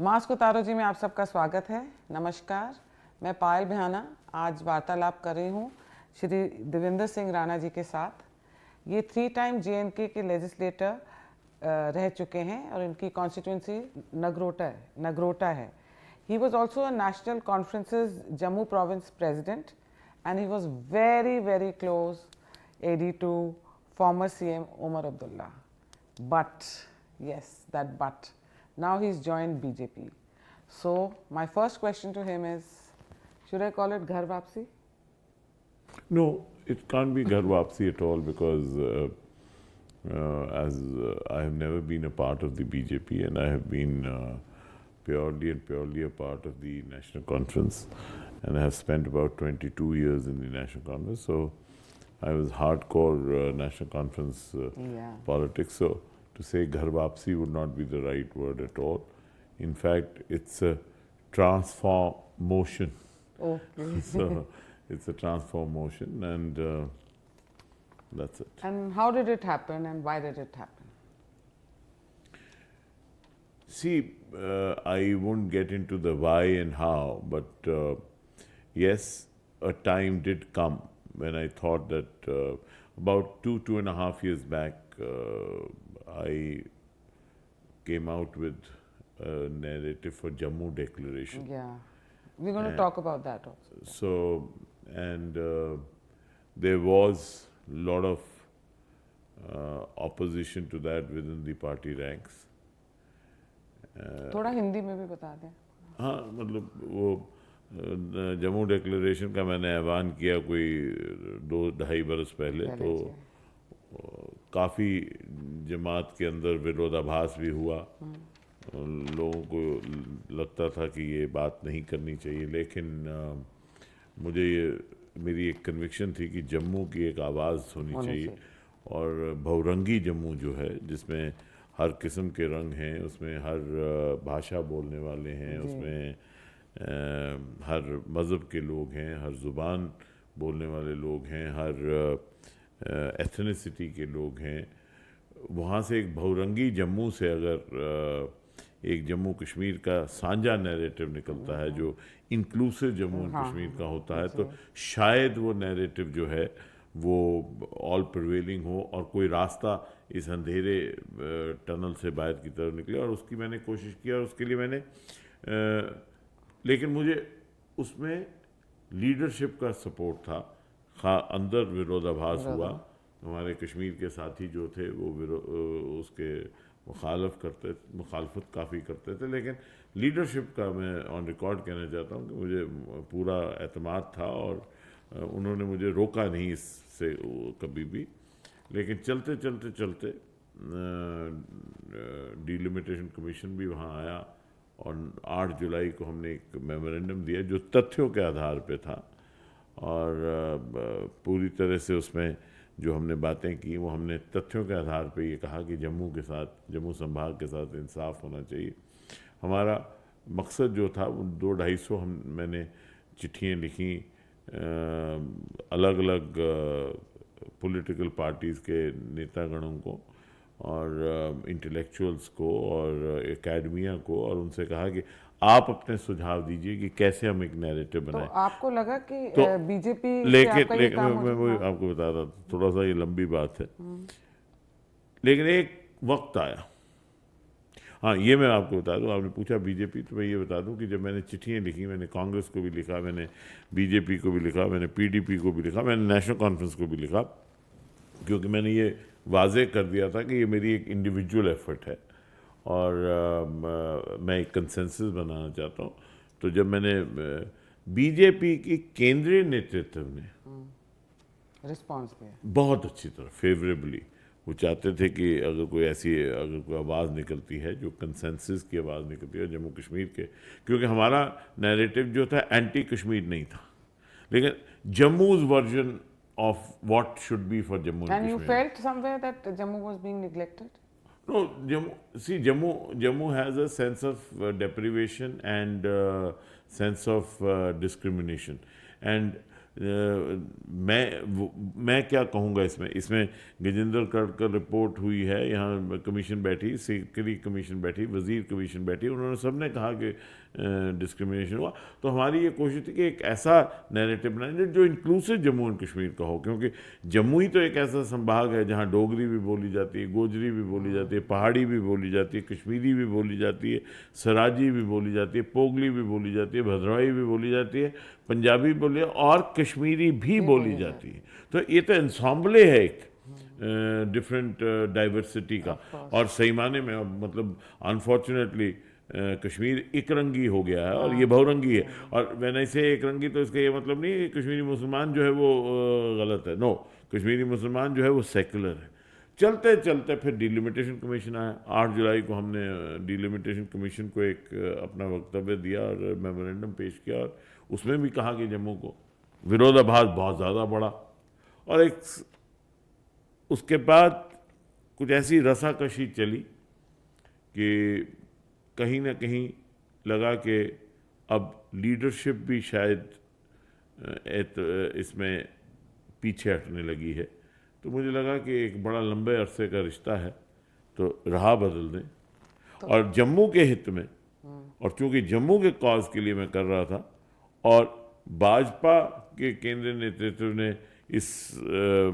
Mask उतारो जी में आप सबका स्वागत है। नमस्कार, मैं पायल बिहाना आज वार्तालाप कर रही हूँ श्री देवेंद्र सिंह राणा जी के साथ। ये 3 टाइम JNK के लेजिस्लेटर रह चुके हैं और इनकी कॉन्स्टिट्यूंसी नगरोटा है। He was also a national conferences Jammu province president and he was very close AD to former CM Omar Abdullah. But, yes, that but, now he's joined BJP. So, my first question to him is, should I call it Ghar Wapsi? No, it can't be Ghar Wapsi at all because I have never been a part of the BJP and I have been purely a part of the National Conference, and I have spent about 22 years in the National Conference. So I was hardcore National Conference politics. So to say Ghar Wapsi would not be the right word at all. In fact, it's a transformation. Okay. So it's a transformation, and that's it. And how did it happen and why did it happen? See, I won't get into the why and how, but yes, a time did come when I thought that about 2.5 years back, I came out with a narrative for Jammu Declaration. Yeah, we're going to talk about that also. So, and there was a lot of opposition to that within the party ranks. थोड़ा हिंदी में भी बता दें। हाँ, मतलब वो Jammu declaration का मैंने ऐवान किया कोई 2-2.5 बरस पहले, तो काफ़ी जमात के अंदर विरोधाभास भी हुआ। लोगों को लगता था कि ये बात नहीं करनी चाहिए, लेकिन मुझे ये मेरी एक कन्विक्शन थी कि जम्मू की एक आवाज़ होनी चाहिए, और बहुरंगी जम्मू जो है, जिसमें हर किस्म के रंग हैं, उसमें हर भाषा बोलने वाले हैं, उसमें हर मज़हब के लोग हैं, हर ज़ुबान बोलने वाले लोग हैं, हर एथनिसिटी के लोग हैं। वहाँ से एक बहुरंगी जम्मू से अगर एक जम्मू कश्मीर का साझा नैरेटिव निकलता है जो इंक्लूसिव जम्मू एंड कश्मीर का होता है, तो शायद वो नैरेटिव जो है वो ऑल प्रिवेलिंग हो और कोई रास्ता इस अंधेरे टनल से बाहर की तरफ निकले। और उसकी मैंने कोशिश की, और उसके लिए मैंने लेकिन मुझे उसमें लीडरशिप का सपोर्ट था। अंदर विरोधाभास हुआ, हमारे कश्मीर के साथी जो थे वो उसके मुखालफत काफ़ी करते थे, लेकिन लीडरशिप का मैं ऑन रिकॉर्ड कहना चाहता हूँ कि मुझे पूरा एतमाद था और उन्होंने मुझे रोका नहीं इससे कभी भी। लेकिन चलते चलते चलते डिलिमिटेशन कमीशन भी वहाँ आया और 8 जुलाई को हमने एक मेमोरेंडम दिया जो तथ्यों के आधार पे था, और पूरी तरह से उसमें जो हमने बातें की वो हमने तथ्यों के आधार पे ये कहा कि जम्मू संभाग के साथ इंसाफ होना चाहिए। हमारा मकसद जो था वो 200-250 मैंने चिट्ठियाँ लिखी अलग अलग पॉलिटिकल पार्टीज़ के नेतागणों को और इंटेलेक्चुअल्स को और एकेडमिया को, और उनसे कहा कि आप अपने सुझाव दीजिए कि कैसे हम एक नैरेटिव बनाएं। तो आपको लगा कि तो बीजेपी लेकिन मैं आपको बता रहा था, थोड़ा सा ये लंबी बात है, लेकिन एक वक्त आया। हाँ, ये मैं आपको बता दूं, आपने पूछा बीजेपी, तो मैं ये बता दूं कि जब मैंने चिट्ठियाँ लिखी, मैंने कांग्रेस को भी लिखा, मैंने बीजेपी को भी लिखा, मैंने PDP को भी लिखा, मैंने नेशनल कॉन्फ्रेंस को भी लिखा, क्योंकि मैंने ये वाजे कर दिया था कि ये मेरी एक इंडिविजुअल एफर्ट है और मैं एक कंसेंसस बनाना चाहता हूँ। तो जब मैंने बीजेपी की केंद्रीय नेतृत्व ने रिस्पॉन्स दिया बहुत अच्छी तरह फेवरेबली, वो चाहते थे कि अगर कोई आवाज़ निकलती है जो कंसेंसस की आवाज़ निकलती है जम्मू कश्मीर के, क्योंकि हमारा नैरेटिव जो था एंटी कश्मीर नहीं था, लेकिन जम्मूज version of what should be for Jammu and Kashmir. And you felt somewhere that Jammu was being neglected? No, Jammu has a sense of deprivation and sense of discrimination. And मैं क्या कहूँगा इसमें Gajendra Khadkar report हुई है, यहाँ commission बैठी, secretary commission बैठी, वज़ीर कमीशन बैठी, उन्होंने सबने कहा कि डिस्क्रिमिनेशन हुआ। तो हमारी ये कोशिश थी कि एक ऐसा नैरेटिव बनाए जो इंक्लूसिव जम्मू एंड कश्मीर का हो, क्योंकि जम्मू ही तो एक ऐसा संभाग है जहाँ डोगरी भी बोली जाती है, गोजरी भी बोली जाती है, पहाड़ी भी बोली जाती है, कश्मीरी भी बोली जाती है, सराजी भी बोली जाती है, पोगली भी बोली जाती है, भद्रवाही भी बोली जाती है, पंजाबी बोली और कश्मीरी भी बोली जाती है। तो ये तो इंसॉम्बले है एक डिफरेंट डाइवर्सिटी का। और सही माने में मतलब अनफॉर्चुनेटली कश्मीर एक रंगी हो गया है और ये बहुरंगी है। और व्हेन आई से एक रंगी तो इसका ये मतलब नहीं है कि कश्मीरी मुसलमान जो है वो गलत है। नो, कश्मीरी मुसलमान जो है वो सेकुलर है। चलते चलते फिर डिलिमिटेशन कमीशन आया। 8 जुलाई को हमने डिलिमिटेशन कमीशन को एक अपना वक्तव्य दिया और मेमोरेंडम पेश किया, और उसमें भी कहा कि जम्मू को विरोधाभास बहुत ज़्यादा बढ़ा। और एक उसके बाद कुछ ऐसी रसाकशी चली कि कहीं ना कहीं लगा कि अब लीडरशिप भी शायद इसमें पीछे हटने लगी है। तो मुझे लगा कि एक बड़ा लंबे अरसे का रिश्ता है तो राह बदल दें। और जम्मू के हित में, और चूंकि जम्मू के कॉज के लिए मैं कर रहा था और भाजपा के केंद्रीय नेतृत्व ने इस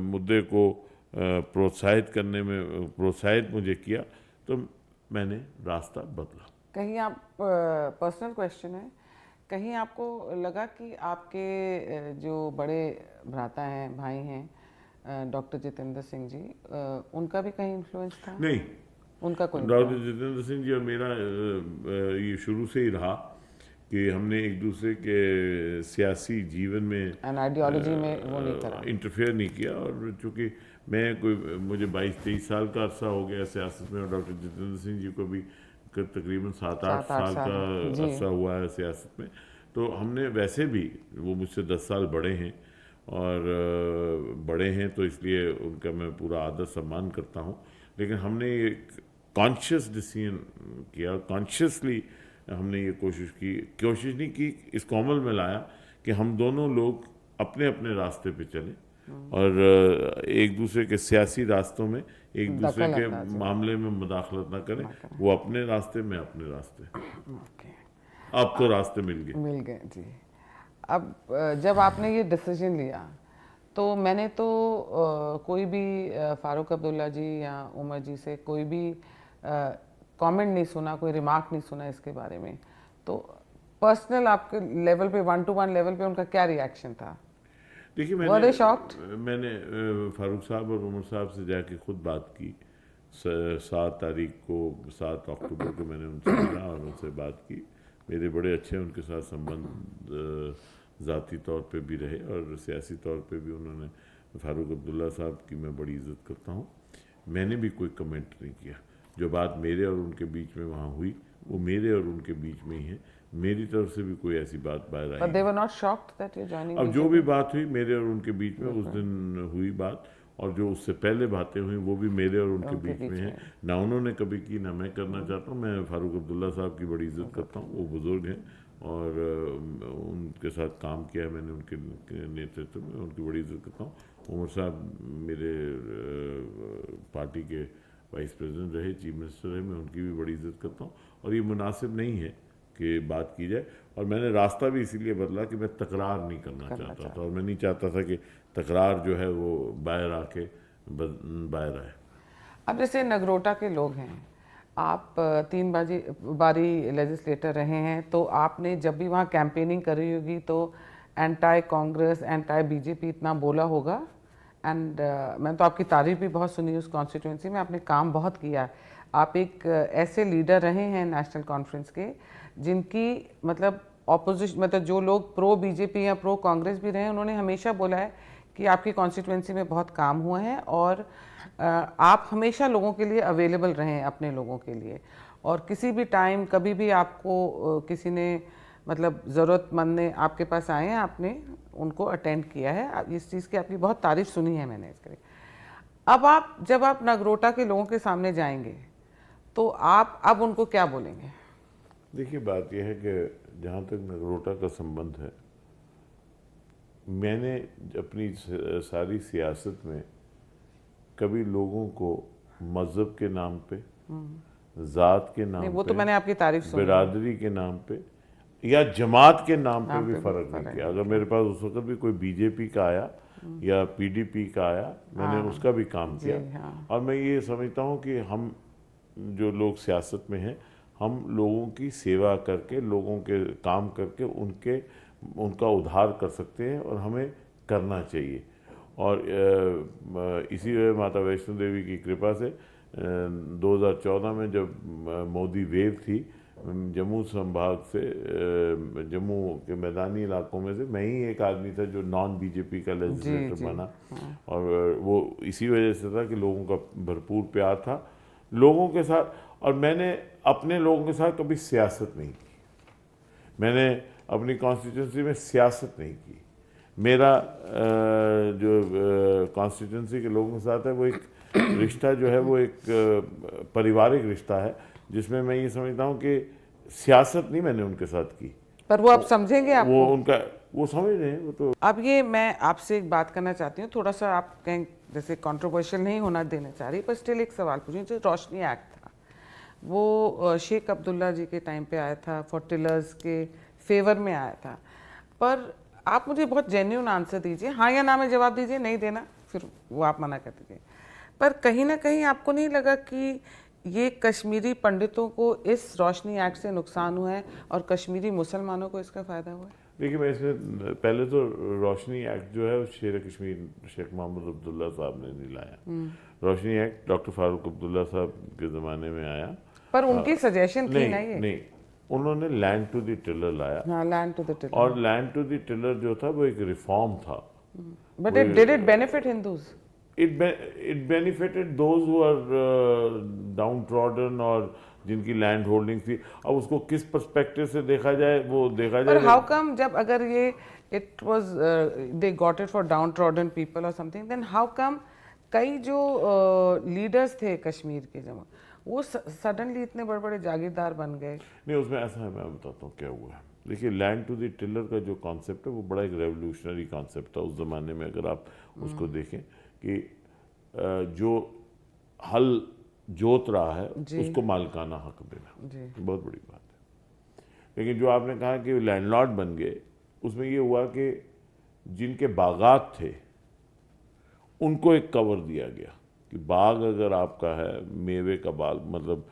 मुद्दे को प्रोत्साहित मुझे किया, तो मैंने रास्ता बदला। कहीं आप पर्सनल क्वेश्चन है, कहीं आपको लगा कि आपके जो बड़े भ्राता हैं, भाई हैं, डॉक्टर जितेंद्र सिंह जी, उनका भी कहीं इन्फ्लुएंस था? नहीं, उनका कोई डॉक्टर जितेंद्र सिंह जी और मेरा ये शुरू से ही रहा कि हमने एक दूसरे के सियासी जीवन में आइडियोलॉजी में वो नहीं करा, इंटरफेयर नहीं किया। और चूँकि मुझे 22-23 साल का अरसा हो गया सियासत में, और डॉक्टर जितेंद्र सिंह जी को भी तकरीबन 7-8 साल का अरसा हुआ है सियासत में। तो हमने वैसे भी, वो मुझसे 10 साल बड़े हैं और बड़े हैं तो इसलिए उनका मैं पूरा आदर सम्मान करता हूँ। लेकिन हमने एक कॉन्शियस डिसीजन किया, कॉन्शियसली हमने ये कोशिश नहीं की, इसको अमल में लाया कि हम दोनों लोग अपने अपने रास्ते पे चलें और एक दूसरे के सियासी रास्तों में एक दूसरे के मामले में मुदाखलत ना करें। वो अपने रास्ते में अपने रास्ते। अब तो रास्ते मिल गए जी। अब जब आपने ये डिसीजन लिया तो मैंने तो कोई भी फारूक अब्दुल्ला जी या उमर जी से कोई भी कमेंट नहीं सुना, कोई रिमार्क नहीं सुना इसके बारे में। तो पर्सनल आपके लेवल पे, 1-to-1 लेवल पे उनका क्या रिएक्शन था? देखिए, मैंने फारूक साहब और उमर साहब से जाके खुद बात की। 7 अक्टूबर को मैंने उनसे मिला और उनसे बात की। मेरे बड़े अच्छे उनके साथ संबंध ज़ाती तौर पे भी रहे और सियासी तौर पे भी। उन्होंने, फारूक अब्दुल्ला साहब की मैं बड़ी इज़्ज़त करता हूँ। मैंने भी कोई कमेंट नहीं किया। जो बात मेरे और उनके बीच में वहाँ हुई वो मेरे और उनके बीच में ही है। मेरी तरफ से भी कोई ऐसी बात बाहर आई। But they were not shocked that you're joining अब जो भी बात हुई मेरे और उनके बीच में, उस दिन हुई बात, और जो उससे पहले बातें हुई वो भी मेरे और उनके बीच में है। ना उन्होंने कभी की, ना मैं करना चाहता हूँ। मैं फारूक अब्दुल्ला साहब की बड़ी इज़्ज़त करता हूँ, वो बुज़ुर्ग हैं और उनके साथ काम किया है मैंने, उनके नेतृत्व में, उनकी बड़ी इज़्ज़त करता हूँ। उमर साहब मेरे पार्टी के वाइस प्रेसिडेंट रहे, चीफ मिनिस्टर रहे, मैं उनकी भी बड़ी इज़्ज़त करता हूँ। और ये मुनासिब नहीं है कि बात की जाए। और मैंने रास्ता भी इसीलिए बदला कि मैं तकरार नहीं करना चाहता था, और मैं नहीं चाहता था कि तकरार जो है वो बाहर आके बाहर आए। अब जैसे नगरोटा के लोग हैं, आप 3 बारी लेजिस्लेटर रहे हैं, तो आपने जब भी वहाँ कैंपेनिंग करी होगी तो एंटाई कांग्रेस, एंटाई बीजेपी इतना बोला होगा। एंड मैंने तो आपकी तारीफ भी बहुत सुनी उस कॉन्स्टिट्यूंसी में, आपने काम बहुत किया। आप एक ऐसे लीडर रहे हैं नेशनल कॉन्फ्रेंस के जिनकी मतलब ऑपोजिशन, मतलब जो लोग प्रो बीजेपी या प्रो कांग्रेस भी रहे, उन्होंने हमेशा बोला है कि आपकी कॉन्स्टिट्यूंसी में बहुत काम हुआ है और आप हमेशा लोगों के लिए अवेलेबल रहें, अपने लोगों के लिए। और किसी भी टाइम कभी भी आपको किसी ने मतलब ज़रूरतमंद ने आपके पास आए हैं, आपने उनको अटेंड किया है। इस चीज़ की आपकी बहुत तारीफ सुनी है मैंने इसके लिए। अब जब आप नगरोटा के लोगों के सामने जाएंगे तो आप अब उनको क्या बोलेंगे? देखिए, बात यह है कि जहाँ तक नगरोटा का संबंध है, मैंने अपनी सारी सियासत में कभी लोगों को मज़हब के नाम पे, ज़ात के नाम वो पे, तो मैंने आपकी तारीफ सुनी, बिरादरी के नाम पे या जमात के नाम पे भी फ़र्क नहीं किया। अगर मेरे पास उस वक्त भी कोई बीजेपी का आया या पीडीपी का आया, मैंने उसका भी काम किया। और मैं ये समझता हूँ कि हम जो लोग सियासत में हैं, हम लोगों की सेवा करके, लोगों के काम करके उनका उद्धार कर सकते हैं और हमें करना चाहिए। और इसी माता वैष्णो देवी की कृपा से 2014 में जब मोदी वेव थी, जम्मू संभाग से, जम्मू के मैदानी इलाकों में से मैं ही एक आदमी था जो नॉन बीजेपी का लेजिस्लेटर बना। और वो इसी वजह से था कि लोगों का भरपूर प्यार था लोगों के साथ, और मैंने अपने लोगों के साथ कभी सियासत नहीं की। मैंने अपनी कॉन्स्टिट्यूंसी में सियासत नहीं की। मेरा जो कॉन्स्टिट्यूंसी के लोगों के साथ है वो एक रिश्ता जो है वो एक पारिवारिक रिश्ता है, जिसमें मैं ये समझता हूँ कि सियासत नहीं मैंने उनके साथ की। पर वो आप समझेंगे, आप वो उनका वो समझ रहे हैं वो तो। अब ये मैं आपसे एक बात करना चाहती हूँ, थोड़ा सा आप कहीं जैसे कंट्रोवर्शियल नहीं होना देना चाह रही, पर स्टिल एक सवाल पूछूँ। जो रोशनी एक्ट था वो शेख अब्दुल्ला जी के टाइम पे आया था, फॉर टिलर्स के फेवर में आया था, पर आप मुझे बहुत जेन्युइन आंसर दीजिए, हाँ या ना में जवाब दीजिए, नहीं देना फिर वो आप मना कर दीजिए। पर कहीं ना कहीं आपको नहीं लगा कि ये कश्मीरी पंडितों को इस रोशनी एक्ट से नुकसान हुआ है और कश्मीरी मुसलमानों को इसका फ़ायदा हुआ है? देखिए, मैं इसमें पहले तो रोशनी एक्ट जो है शेर कश्मीर शेख मोहम्मद अब्दुल्ला साहब ने नहीं लाया। रोशनी एक्ट डॉक्टर फारूक अब्दुल्ला साहब के ज़माने में आया, पर उनकी सजेशन थी ना ये। नहीं, उन्होंने लैंड टू द टिलर लाया। हाँ, लैंड टू द टिलर। और लैंड टू द टिलर जो था वो एक रिफॉर्म था। But it did it benefit Hindus? It benefited those who are downtrodden और जिनकी लैंड होल्डिंग थी। अब उसको किस पर्सपेक्टिव से देखा जाए वो देखा जाए। पर हाउ कम, जब अगर ये it was they got it for downtrodden people और समथिंग, देन हाउ कम कई जो लीडर्स थे कश्मीर के जमा वो सडनली इतने बड़े बड़े जागीरदार बन गए? नहीं, उसमें ऐसा है, मैं बताता हूँ क्या हुआ है। देखिए, लैंड टू द टिलर का जो कॉन्सेप्ट है वो बड़ा एक रेवोल्यूशनरी कॉन्सेप्ट था उस ज़माने में। अगर आप उसको देखें कि जो हल जोत रहा है उसको मालिकाना हक देना, बहुत बड़ी बात है। लेकिन जो आपने कहा कि लैंडलॉर्ड बन गए, उसमें ये हुआ कि जिनके बागात थे उनको एक कवर दिया गया कि बाग अगर आपका है, मेवे का बाग मतलब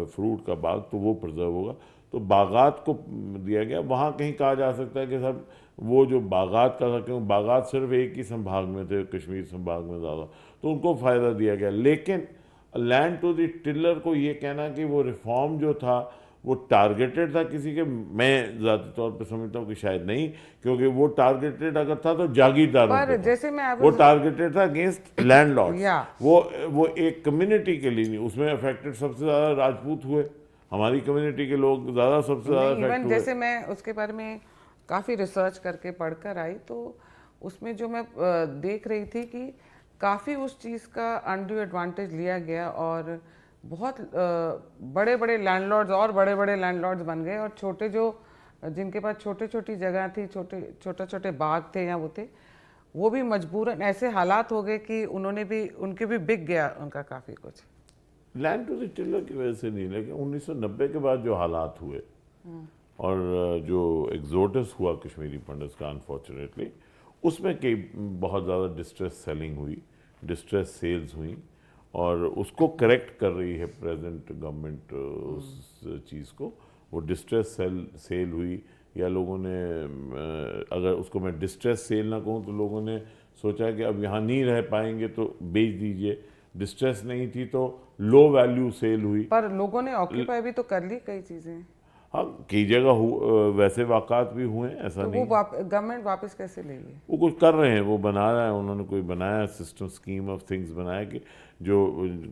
फ्रूट का बाग, तो वो प्रिजर्व होगा। तो बागात को दिया गया। वहाँ कहीं कहा जा सकता है कि सब वो जो बागात का था, क्योंकि बागात सिर्फ एक ही संभाग में थे, कश्मीर संभाग में ज़्यादा, तो उनको फ़ायदा दिया गया। लेकिन लैंड टू द टिलर को ये कहना कि वो रिफॉर्म जो था वो टारगेटेड था किसी के, मैं ज़ाती तौर पे समझता हूँ कि शायद नहीं, क्योंकि वो टारगेटेड अगर था तो जागीरदारों पे था। जैसे मैं वो टारगेटेड था अगेंस्ट लैंडलॉर्ड्स। वो एक कम्युनिटी के लिए नहीं, उसमें अफेक्टेड सबसे ज़्यादा राजपूत हुए, हमारी कम्युनिटी के लोग ज़्यादा सबसे ज़्यादा अफेक्ट हुए। जैसे मैं उसके बारे में काफ़ी रिसर्च करके पढ़कर आई, तो उसमें जो मैं देख रही थी कि काफ़ी उस चीज़ का अनड्यू एडवांटेज लिया गया और बहुत बड़े बड़े लैंडलॉर्ड्स और बड़े बड़े लैंडलॉर्ड्स बन गए, और छोटे जो जिनके पास छोटे छोटी जगह थी, छोटे छोटे बाग थे या वो थे, वो भी मजबूरन ऐसे हालात हो गए कि उनके भी बिक गया उनका काफ़ी कुछ। लैंड टू द टिलर की वजह से नहीं, लेकिन 1990 के बाद जो हालात हुए और जो एग्जोडस हुआ कश्मीरी पंडित्स का अनफॉर्चुनेटली, उसमें कई बहुत ज़्यादा डिस्ट्रेस सेलिंग हुई, डिस्ट्रेस सेल्स हुई, और उसको करेक्ट कर रही है प्रेजेंट गवर्नमेंट उस चीज़ को। वो डिस्ट्रेस सेल हुई, या लोगों ने, अगर उसको मैं डिस्ट्रेस सेल ना कहूँ तो लोगों ने सोचा कि अब यहाँ नहीं रह पाएंगे तो बेच दीजिए। डिस्ट्रेस नहीं थी तो लो वैल्यू सेल हुई। पर लोगों ने ऑक्यूपाई भी तो कर ली कई चीज़ें। हाँ, कई जगह वैसे वाक़ात भी हुए, ऐसा तो नहीं। वो गवर्नमेंट वापस कैसे लेगी? वो कुछ कर रहे हैं, वो बना रहा है, उन्होंने कोई बनाया सिस्टम, स्कीम ऑफ थिंग्स बनाया कि जो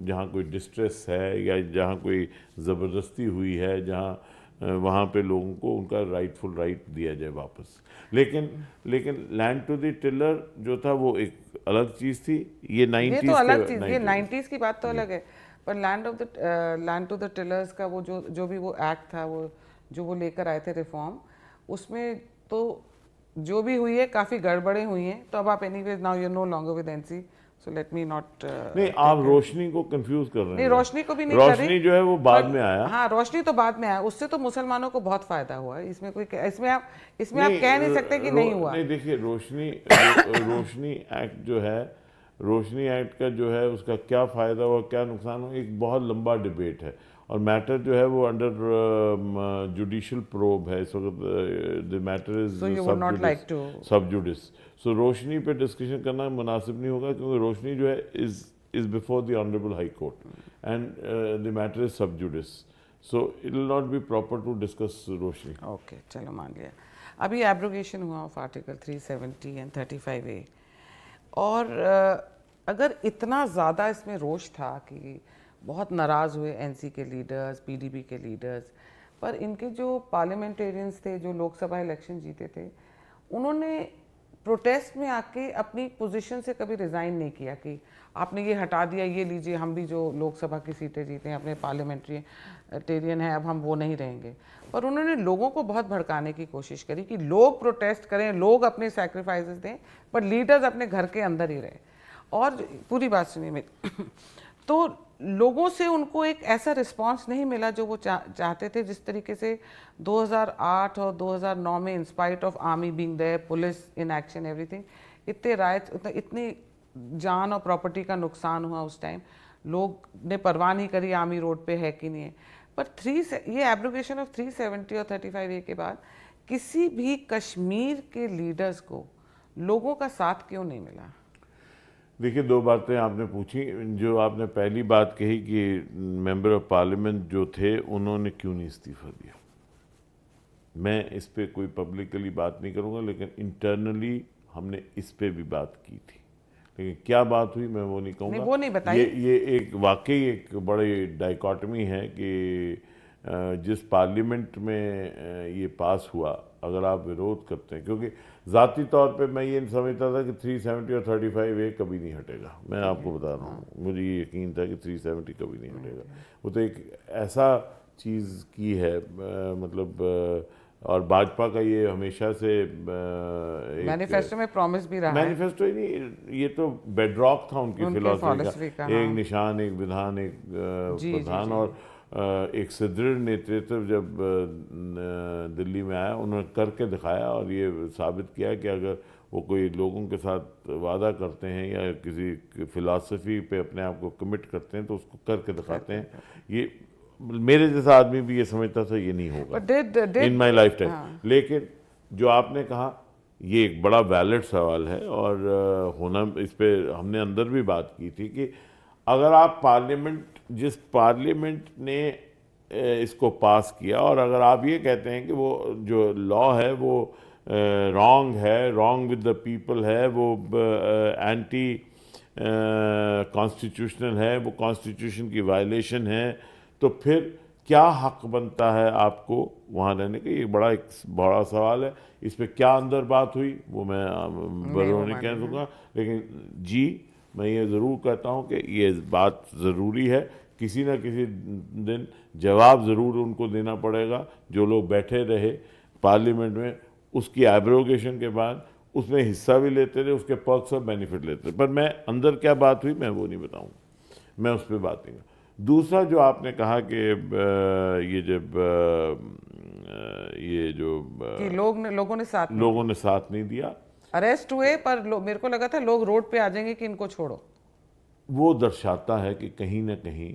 जहाँ कोई डिस्ट्रेस है या जहाँ कोई ज़बरदस्ती हुई है, जहाँ वहाँ पे लोगों को उनका राइटफुल राइट दिया जाए वापस। लेकिन लैंड टू द टिलर जो था वो एक अलग चीज़ थी। ये 90s, ये तो अलग चीज़, ये 90s की बात तो अलग है। पर लैंड टू द टिलर्स का वो जो भी वो एक्ट था, वो जो वो लेकर आए थे रिफॉर्म, उसमें तो जो भी हुई है काफ़ी गड़बड़ें हुई हैं, तो अब आप anyways now you know longer with NC, so let me not. नहीं, आप रोशनी को कंफ्यूज कर रहे नहीं, हैं। रोशनी को भी नहीं कर रही। रोशनी जो है वो बाद में आया। हाँ, रोशनी तो बाद में आया, उससे तो मुसलमानों को बहुत फायदा हुआ है। इसमें कोई, इसमें आप कह नहीं सकते कि नहीं हुआ। नहीं, देखिए, रोशनी एक्ट जो है, रोशनी एक्ट का जो है उसका क्या फ़ायदा हुआ, क्या नुकसान हुआ, एक बहुत लंबा डिबेट है, और मैटर जो है वो अंडर जुडिशल प्रोब है इस वक्त। The matter is sub judice. सो रोशनी पे डिस्कशन करना मुनासिब नहीं होगा, क्योंकि रोशनी जो है is before the honourable high court and the matter is sub judice, so it will not be proper to discuss Roshni. Okay, चलो मान लिया। अभी एब्रोगेशन हुआ ऑफ आर्टिकल 370 एंड 35A, और अगर इतना ज़्यादा इसमें रोष था कि बहुत नाराज़ हुए एनसी के लीडर्स, पीडीपी के लीडर्स, पर इनके जो पार्लियामेंटेरियंस थे जो लोकसभा इलेक्शन जीते थे, उन्होंने प्रोटेस्ट में आके अपनी पोजीशन से कभी रिज़ाइन नहीं किया कि आपने ये हटा दिया, ये लीजिए, हम भी जो लोकसभा की सीटें जीते हैं, अपने पार्लियामेंटेरियन हैं, अब हम वो नहीं रहेंगे। पर उन्होंने लोगों को बहुत भड़काने की कोशिश करी कि लोग प्रोटेस्ट करें, लोग अपने सैक्रिफाइसेस दें, पर लीडर्स अपने घर के अंदर ही रहे। और पूरी बात सुनिए मेरी तो लोगों से उनको एक ऐसा रिस्पांस नहीं मिला जो वो चाहते थे। जिस तरीके से 2008 और 2009 में, in spite of army being there, police in action, everything, इतने राइट्स, इतनी जान और प्रॉपर्टी का नुकसान हुआ उस टाइम, लोग ने परवाह नहीं करी आर्मी रोड पे है कि नहीं है। पर ये एब्रोगेशन ऑफ 370 और 35A के बाद किसी भी कश्मीर के लीडर्स को लोगों का साथ क्यों नहीं मिला? देखिए, दो बातें आपने पूछी। जो आपने पहली बात कही कि मेंबर ऑफ पार्लियामेंट जो थे उन्होंने क्यों नहीं इस्तीफा दिया, मैं इस पे कोई पब्लिकली बात नहीं करूँगा, लेकिन इंटरनली हमने इस पे भी बात की थी। लेकिन क्या बात हुई मैं वो नहीं कहूँगा। वो नहीं बताइए। ये एक वाकई एक बड़ी डाइकॉटमी है कि जिस पार्लियामेंट में ये पास हुआ, अगर आप विरोध करते हैं, क्योंकि ज़ाती तौर पे मैं ये समझता था कि 370 और 35A कभी नहीं हटेगा। मैं आपको बता रहा हूँ, मुझे ये यकीन था कि 370 कभी नहीं हटेगा। वो तो एक ऐसा चीज़ की है, मतलब, और भाजपा का ये हमेशा से मैनिफेस्टो में प्रॉमिस भी रहा है। मैनिफेस्टो ही नहीं, ये तो बेडरॉक था उनकी फिलॉसफी का। एक हाँ। निशान, एक विधान, एक प्रधान, और एक सुदृढ़ नेतृत्व जब दिल्ली में आया, उन्होंने करके दिखाया और ये साबित किया कि अगर वो कोई लोगों के साथ वादा करते हैं या किसी फिलॉसफी पे अपने आप को कमिट करते हैं तो उसको करके दिखाते हैं। ये मेरे जैसा आदमी भी ये समझता था ये नहीं होगा इन माई लाइफ टाइम। लेकिन जो आपने कहा ये एक बड़ा वैलिड सवाल है, और होना, इस पे हमने अंदर भी बात की थी कि अगर आप जिस पार्लियामेंट ने इसको पास किया, और अगर आप ये कहते हैं कि वो जो लॉ है वो रॉन्ग है, रॉन्ग विद द पीपल है, वो एंटी कॉन्स्टिट्यूशनल है, वो कॉन्स्टिट्यूशन की वायलेशन है, तो फिर क्या हक बनता है आपको वहाँ रहने का? ये एक बड़ा सवाल है। इस पे क्या अंदर बात हुई वो मैं बरों नहीं कह दूँगा, लेकिन जी मैं ये ज़रूर कहता हूँ कि ये बात ज़रूरी है, किसी न किसी दिन जवाब ज़रूर उनको देना पड़ेगा। जो लोग बैठे रहे पार्लियामेंट में, उसकी एब्रोगेशन के बाद उसमें हिस्सा भी लेते रहे, उसके पर्क्स और बेनिफिट लेते रहे, पर मैं अंदर क्या बात हुई मैं वो नहीं बताऊँगा, मैं उस पर बात नहीं। दूसरा जो आपने कहा कि ये जब ये जो कि लोगों ने साथ नहीं दिया, अरेस्ट हुए, पर मेरे को लगा था लोग रोड पे आ जाएंगे कि इनको छोड़ो। वो दर्शाता है कि कहीं ना कहीं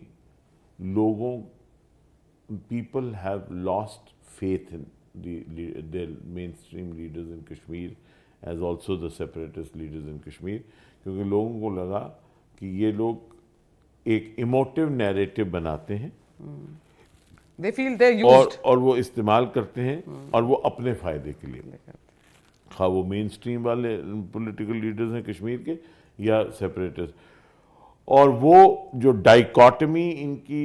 people have lost faith in the mainstream leaders in Kashmir as also the separatist leaders in Kashmir, क्योंकि लोगों को लगा कि ये लोग एक इमोटिव नैरेटिव बनाते हैं, They feel they're used, और वो इस्तेमाल करते हैं, और वो अपने फ़ायदे के लिए, हाँ वो मेन स्ट्रीम वाले पॉलिटिकल लीडर्स हैं कश्मीर के या सेपरेटिस्ट, और वो जो डाइकॉटमी इनकी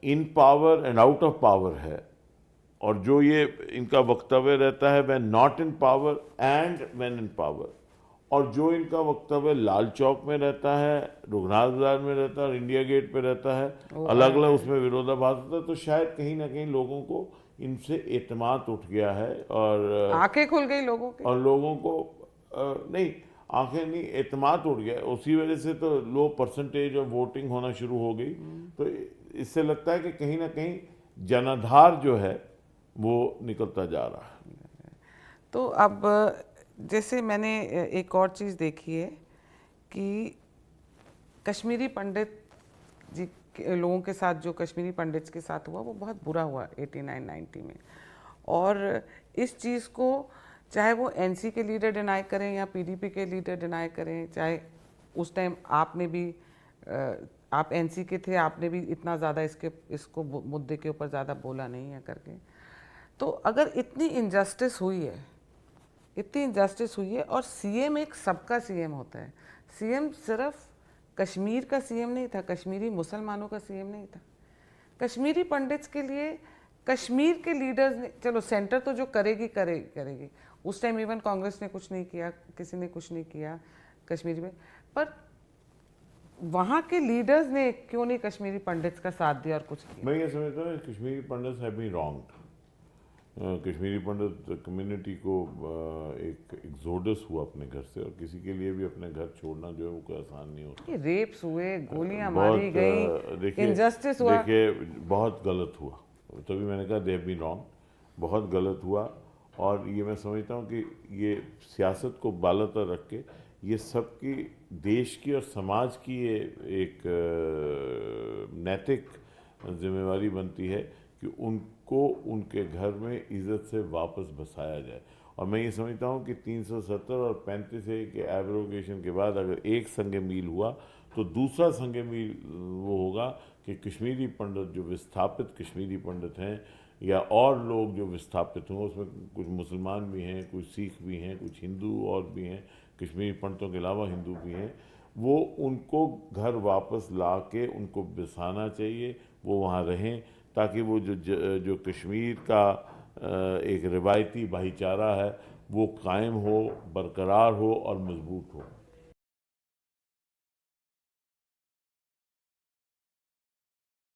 in power and out of power है, और जो ये इनका वक्तव्य रहता है when not in power and when in power, और जो इनका वक्तव्य लाल चौक में रहता है, रघुनाथ बाजार में रहता है और इंडिया गेट पे रहता है, अलग अलग उसमें विरोधाभास होता है, तो शायद कहीं ना कहीं लोगों को इनसे एतमाद उठ गया है और आंखें खुल गई लोगों की। और लोगों को नहीं, आंखें नहीं, एतमाद उठ गया। उसी वजह से तो लो परसेंटेज ऑफ वोटिंग होना शुरू हो गई। तो इससे लगता है कि कहीं ना कहीं जनाधार जो है वो निकलता जा रहा है। तो अब जैसे मैंने एक और चीज़ देखी है कि कश्मीरी पंडित जी लोगों के साथ, जो कश्मीरी पंडित्स के साथ हुआ वो बहुत बुरा हुआ 89-90 में। और इस चीज़ को चाहे वो एनसी के लीडर डिनाई करें या पीडीपी के लीडर डिनाई करें, चाहे उस टाइम आपने भी आप एनसी के थे, आपने भी इतना ज़्यादा इसको मुद्दे के ऊपर ज़्यादा बोला नहीं है करके। तो अगर इतनी इनजस्टिस हुई है, इतनी इनजस्टिस हुई है, और सीएम एक सबका सीएम होता है। सीएम सिर्फ कश्मीर का सीएम नहीं था, कश्मीरी मुसलमानों का सीएम नहीं था। कश्मीरी पंडित्स के लिए कश्मीर के लीडर्स ने, चलो सेंटर तो जो करेगी, उस टाइम इवन कांग्रेस ने कुछ नहीं किया, किसी ने कुछ नहीं किया कश्मीर में, पर वहाँ के लीडर्स ने क्यों नहीं कश्मीरी पंडित्स का साथ दिया और कुछ किया? मैं ये समझता हूँ Kashmiri Pandits have been wronged. Kashmiri Pandit community को एक एक्सोडस हुआ अपने घर से, और किसी के लिए भी अपने घर छोड़ना जो है वो कोई आसान नहीं होता। ये रेप्स हुए, गोलियां मारी गई, इनजस्टिस हुआ। देखिए बहुत गलत हुआ, तभी मैंने कहा दे हैव बीन रॉन्ग, बहुत गलत हुआ। और ये मैं समझता हूँ कि ये सियासत को बालातर रख के ये सबकी, देश की और समाज की ये एक नैतिक जिम्मेवारी बनती है कि उनको उनके घर में इज़्ज़त से वापस बसाया जाए। और मैं ये समझता हूँ कि 370 और 35A के एब्रोगेशन के बाद अगर एक संग मील हुआ तो दूसरा संग मील वो होगा कि कश्मीरी पंडित जो विस्थापित कश्मीरी पंडित हैं या और लोग जो विस्थापित हों, उसमें कुछ मुसलमान भी हैं, कुछ सिख भी हैं, कुछ हिंदू और भी हैं, कश्मीरी पंडितों के अलावा हिंदू भी हैं, वो उनको घर वापस ला के उनको बसाना चाहिए, वो वहाँ रहें, ताकि वो जो कश्मीर का एक रिवायती भाईचारा है वो कायम हो, बरकरार हो और मजबूत हो।